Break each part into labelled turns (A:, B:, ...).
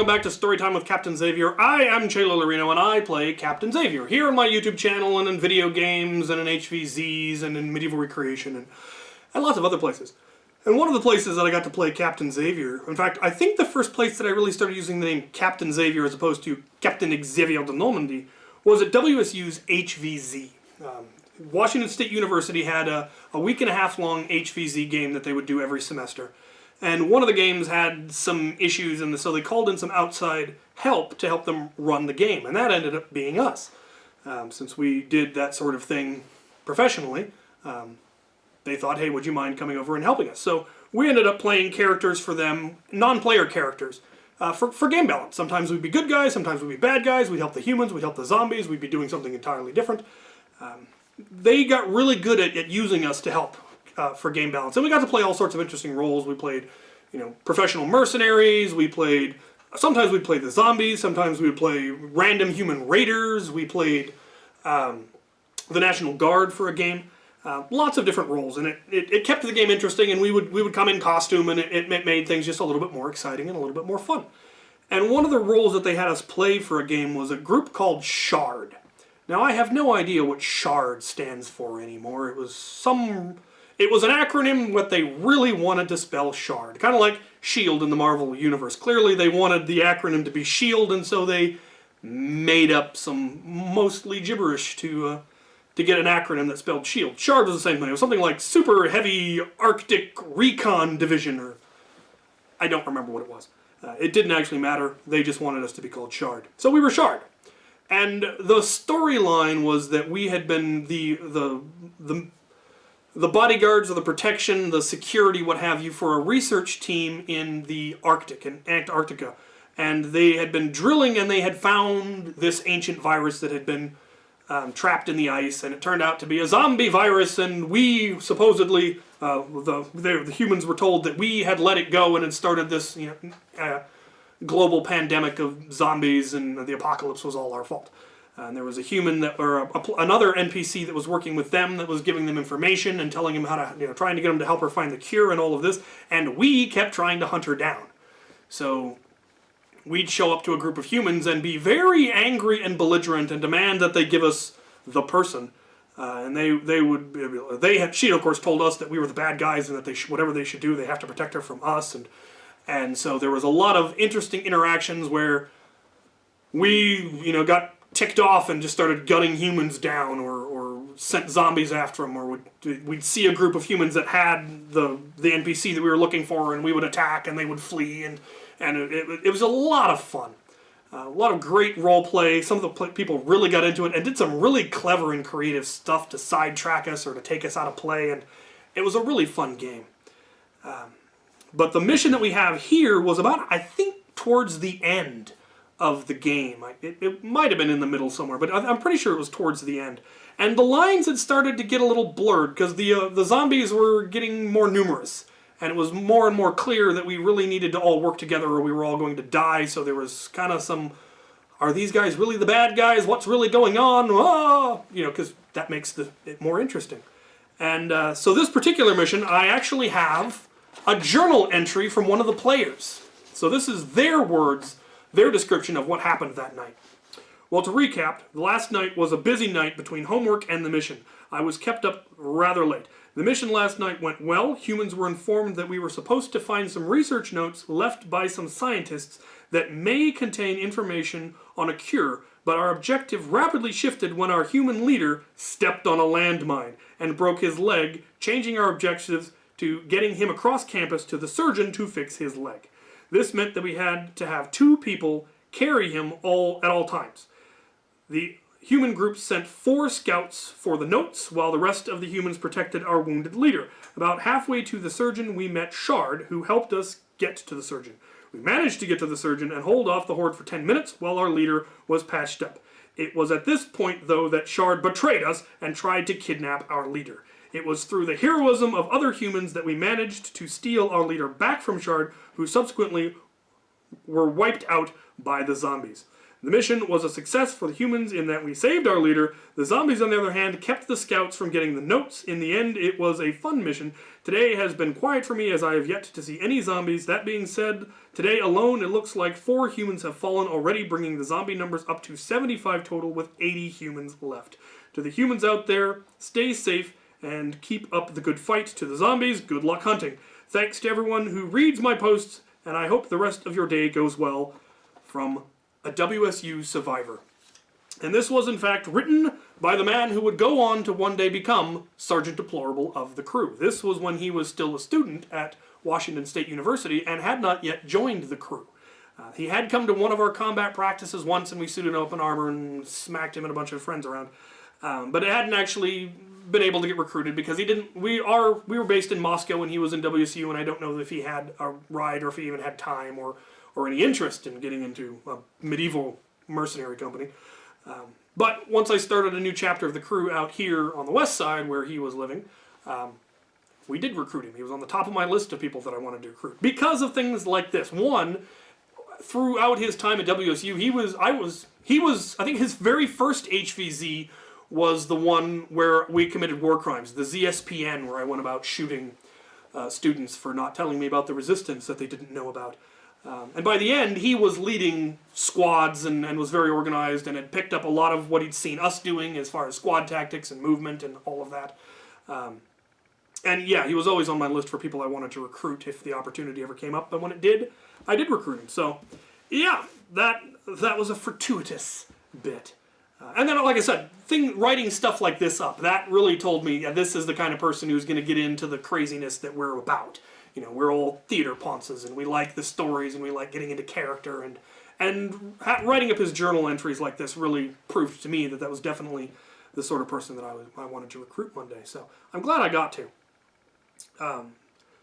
A: welcome back to Storytime with Captain Xavier. I am Chaylo Laurino and I play Captain Xavier here on my YouTube channel and in video games and in HVZs and in medieval recreation and lots of other places. And one of the places that I got to play Captain Xavier, in fact, I think the first place that I really started using the name Captain Xavier as opposed to captain.xavier.reviews was at WSU's HVZ. Washington State University had a week-and-a-half long HVZ game that they would do every semester. And one of the games had some issues, and so they called in some outside help to help them run the game. And that ended up being us. Since we did that sort of thing professionally, they thought, hey, would you mind coming over and helping us? So we ended up playing characters for them, non-player characters, for game balance. Sometimes we'd be good guys, sometimes we'd be bad guys, we'd help the humans, we'd help the zombies, we'd be doing something entirely different. They got really good at using us to help for game balance. And we got to play all sorts of interesting roles. We played, professional mercenaries, sometimes we'd play the zombies, sometimes we'd play random human raiders, we played the National Guard for a game. Lots of different roles, and it kept the game interesting, and we would come in costume, and it made things just a little bit more exciting and a little bit more fun. And one of the roles that they had us play for a game was a group called SHARD. Now, I have no idea what SHARD stands for anymore. It was an acronym, but they really wanted to spell SHARD. Kind of like S.H.I.E.L.D. in the Marvel Universe. Clearly, they wanted the acronym to be S.H.I.E.L.D., and so they made up some mostly gibberish to get an acronym that spelled S.H.I.E.L.D. SHARD was the same thing. It was something like Super Heavy Arctic Recon Division, or I don't remember what it was. It didn't actually matter. They just wanted us to be called SHARD. So we were SHARD. And the storyline was that we had been the bodyguards or the protection, the security, what have you, for a research team in the Arctic, in Antarctica. And they had been drilling and they had found this ancient virus that had been trapped in the ice, and it turned out to be a zombie virus, and we supposedly, the humans were told that we had let it go and had started this, global pandemic of zombies, and the apocalypse was all our fault. And there was a human another NPC that was working with them that was giving them information and telling them how to, trying to get them to help her find the cure and all of this, and we kept trying to hunt her down. So we'd show up to a group of humans and be very angry and belligerent and demand that they give us the person. And she of course told us that we were the bad guys and that whatever they should do, they have to protect her from us. And so there was a lot of interesting interactions where we, got ticked off and just started gunning humans down or sent zombies after them, or we'd see a group of humans that had the NPC that we were looking for, and we would attack and they would flee, and it was a lot of fun. A lot of great role play. Some of the people really got into it and did some really clever and creative stuff to sidetrack us or to take us out of play, and it was a really fun game. But the mission that we have here was about, I think, towards the end of the game. It might have been in the middle somewhere, but I'm pretty sure it was towards the end. And the lines had started to get a little blurred because the zombies were getting more numerous. And it was more and more clear that we really needed to all work together or we were all going to die. So there was kind of some, are these guys really the bad guys? What's really going on? Ah! Because that makes it more interesting. And so this particular mission, I actually have a journal entry from one of the players. So this is their words, their description of what happened that night. Well, to recap, the last night was a busy night between homework and the mission. I was kept up rather late. The mission last night went well. Humans were informed that we were supposed to find some research notes left by some scientists that may contain information on a cure, but our objective rapidly shifted when our human leader stepped on a landmine and broke his leg, changing our objectives to getting him across campus to the surgeon to fix his leg. This meant that we had to have 2 people carry him at all times. The human group sent 4 scouts for the notes, while the rest of the humans protected our wounded leader. About halfway to the surgeon, we met SHARD, who helped us get to the surgeon. We managed to get to the surgeon and hold off the horde for 10 minutes while our leader was patched up. It was at this point, though, that SHARD betrayed us and tried to kidnap our leader. It was through the heroism of other humans that we managed to steal our leader back from SHARD, who subsequently were wiped out by the zombies. The mission was a success for the humans in that we saved our leader. The zombies, on the other hand, kept the scouts from getting the notes. In the end, it was a fun mission. Today has been quiet for me as I have yet to see any zombies. That being said, today alone it looks like 4 humans have fallen already, bringing the zombie numbers up to 75 total with 80 humans left. To the humans out there, stay safe and keep up the good fight. To the zombies, good luck hunting. Thanks to everyone who reads my posts, and I hope the rest of your day goes well. From a WSU survivor. And this was in fact written by the man who would go on to one day become Sergeant Deplorable of the crew. This was when he was still a student at Washington State University and had not yet joined the crew. He had come to one of our combat practices once, and we suited open armor and smacked him and a bunch of friends around. But it hadn't actually been able to get recruited because he didn't. We were based in Moscow and he was in WSU, and I don't know if he had a ride or if he even had time or any interest in getting into a medieval mercenary company. But once I started a new chapter of the crew out here on the west side where he was living, we did recruit him. He was on the top of my list of people that I wanted to recruit because of things like this. One, throughout his time at WSU, I think his very first HVZ was the one where we committed war crimes, the ZSPN, where I went about shooting students for not telling me about the resistance that they didn't know about. And by the end, he was leading squads and was very organized and had picked up a lot of what he'd seen us doing as far as squad tactics and movement and all of that. And yeah, he was always on my list for people I wanted to recruit if the opportunity ever came up. And when it did, I did recruit him. So yeah, that was a fortuitous bit. And then, like I said, writing stuff like this up, that really told me, yeah, this is the kind of person who's going to get into the craziness that we're about. You know, we're all theater ponces, and we like the stories, and we like getting into character, and writing up his journal entries like this really proved to me that that was definitely the sort of person that I wanted to recruit one day. So I'm glad I got to.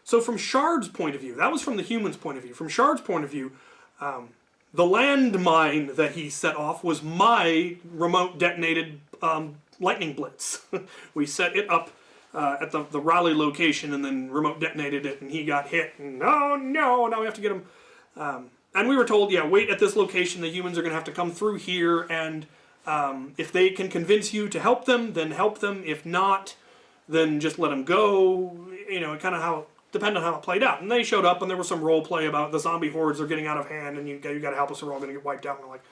A: So from SHARD's point of view, that was from the humans' point of view. From SHARD's point of view, the landmine that he set off was my remote detonated lightning blitz. We set it up at the rally location and then remote detonated it, and he got hit, and oh no, now we have to get him. And we were told, yeah, wait at this location, the humans are going to have to come through here, and if they can convince you to help them, then help them. If not, then just let them go. You know, kind of depend on how it played out. And they showed up, and there was some role play about the zombie hordes are getting out of hand, and you got to help us, or we're all going to get wiped out. And we're like,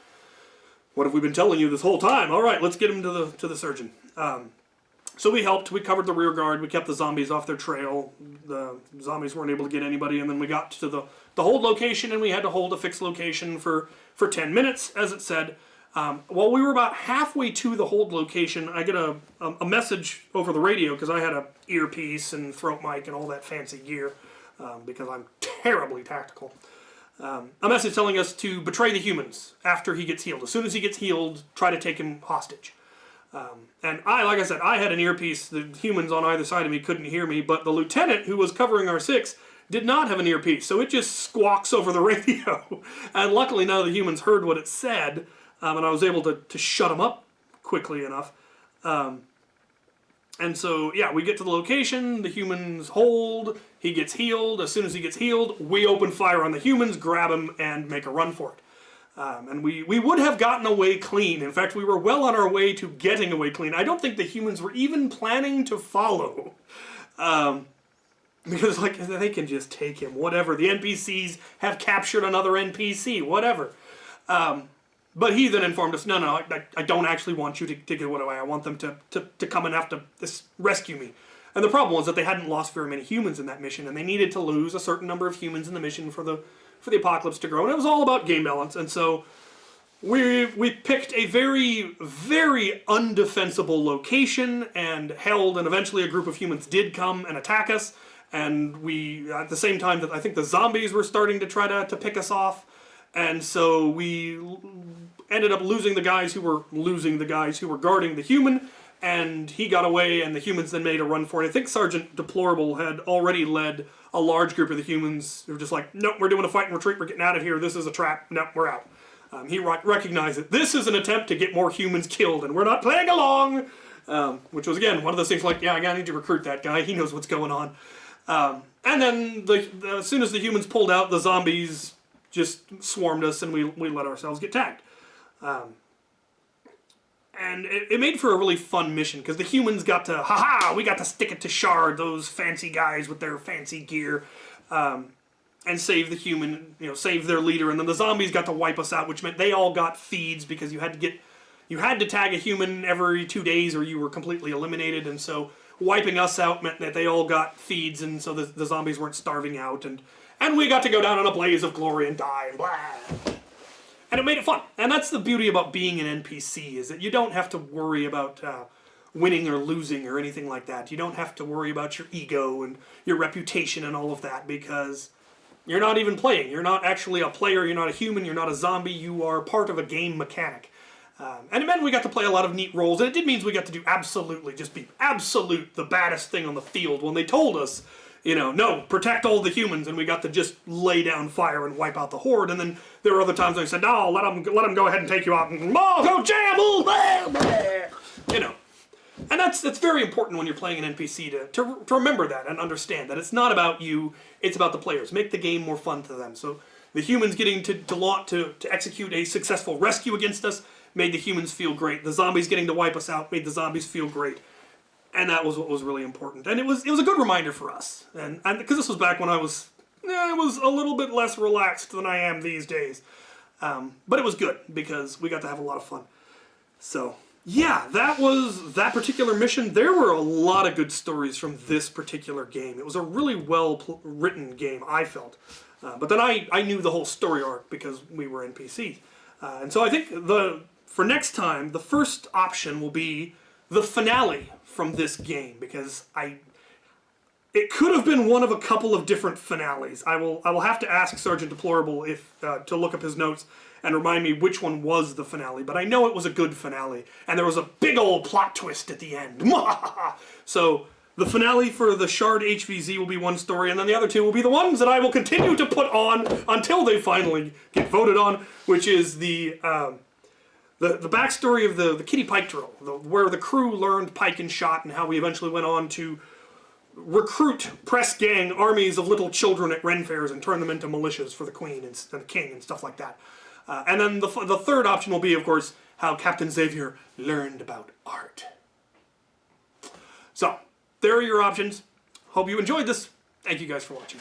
A: what have we been telling you this whole time? All right, let's get him to the surgeon. So we helped. We covered the rear guard. We kept the zombies off their trail. The zombies weren't able to get anybody, and then we got to the hold location, and we had to hold a fixed location for 10 minutes, as it said. While we were about halfway to the hold location, I get a message over the radio, because I had a earpiece and throat mic and all that fancy gear, because I'm terribly tactical. A message telling us to betray the humans after he gets healed. As soon as he gets healed, try to take him hostage. And like I said, I had an earpiece. The humans on either side of me couldn't hear me, but the lieutenant who was covering our 6 did not have an earpiece, so it just squawks over the radio. And luckily none of the humans heard what it said, and I was able to shut them up quickly enough. And so, yeah, we get to the location, the humans hold, he gets healed. As soon as he gets healed, we open fire on the humans, grab him, and make a run for it. And we would have gotten away clean. In fact, we were well on our way to getting away clean. I don't think the humans were even planning to follow. Because, like, they can just take him, whatever. The NPCs have captured another NPC, whatever. But he then informed us, no, I don't actually want you to get away. I want them to come and have to rescue me. And the problem was that they hadn't lost very many humans in that mission, and they needed to lose a certain number of humans in the mission for the apocalypse to grow, and it was all about game balance. And so we picked a very, very undefensible location and held, and eventually a group of humans did come and attack us, and we, at the same time that I think the zombies were starting to try to pick us off, and so we ended up losing the guys who were guarding the human, and he got away, and the humans then made a run for it. I think Sergeant Deplorable had already led a large group of the humans who were just like, nope, we're doing a fight and retreat, we're getting out of here, this is a trap, nope, we're out. He recognized that this is an attempt to get more humans killed, and we're not playing along, which was, again, one of those things like, yeah, I need to recruit that guy, he knows what's going on. And then, as soon as the humans pulled out, the zombies just swarmed us, and we let ourselves get tagged. And it made for a really fun mission, because the humans got to, we got to stick it to SHARD, those fancy guys with their fancy gear, and save the human, save their leader. And then the zombies got to wipe us out, which meant they all got feeds, because you had to tag a human every 2 days or you were completely eliminated. And so wiping us out meant that they all got feeds, and so the zombies weren't starving out. And we got to go down in a blaze of glory and die and blah. And it made it fun. And that's the beauty about being an NPC, is that you don't have to worry about winning or losing or anything like that. You don't have to worry about your ego and your reputation and all of that, because you're not even playing. You're not actually a player. You're not a human. You're not a zombie. You are part of a game mechanic. And it meant we got to play a lot of neat roles. And it did mean we got to do the baddest thing on the field when they told us, no, protect all the humans, and we got to just lay down fire and wipe out the horde. And then there were other times when they said, no, let them go ahead and take you out, and go jam, And that's very important when you're playing an NPC to remember that and understand that it's not about you, it's about the players. Make the game more fun to them. So the humans getting to execute a successful rescue against us made the humans feel great. The zombies getting to wipe us out made the zombies feel great. And that was what was really important. And it was a good reminder for us. And because this was back when I was a little bit less relaxed than I am these days. But it was good, because we got to have a lot of fun. So, yeah, that was that particular mission. There were a lot of good stories from this particular game. It was a really well-written game, I felt. But then I knew the whole story arc because we were NPCs. And so I think for next time, the first option will be the finale from this game, because it could have been one of a couple of different finales. I will have to ask Sergeant Deplorable to look up his notes and remind me which one was the finale, but I know it was a good finale, and there was a big old plot twist at the end. So the finale for the SHARD HVZ will be one story, and then the other two will be the ones that I will continue to put on until they finally get voted on, which is the backstory of the Kitty Pike drill, where the crew learned pike and shot, and how we eventually went on to recruit press gang armies of little children at Ren fairs and turn them into militias for the Queen and the King and stuff like that. And then the third option will be, of course, how Captain Xavier learned about art. So, there are your options. Hope you enjoyed this. Thank you guys for watching.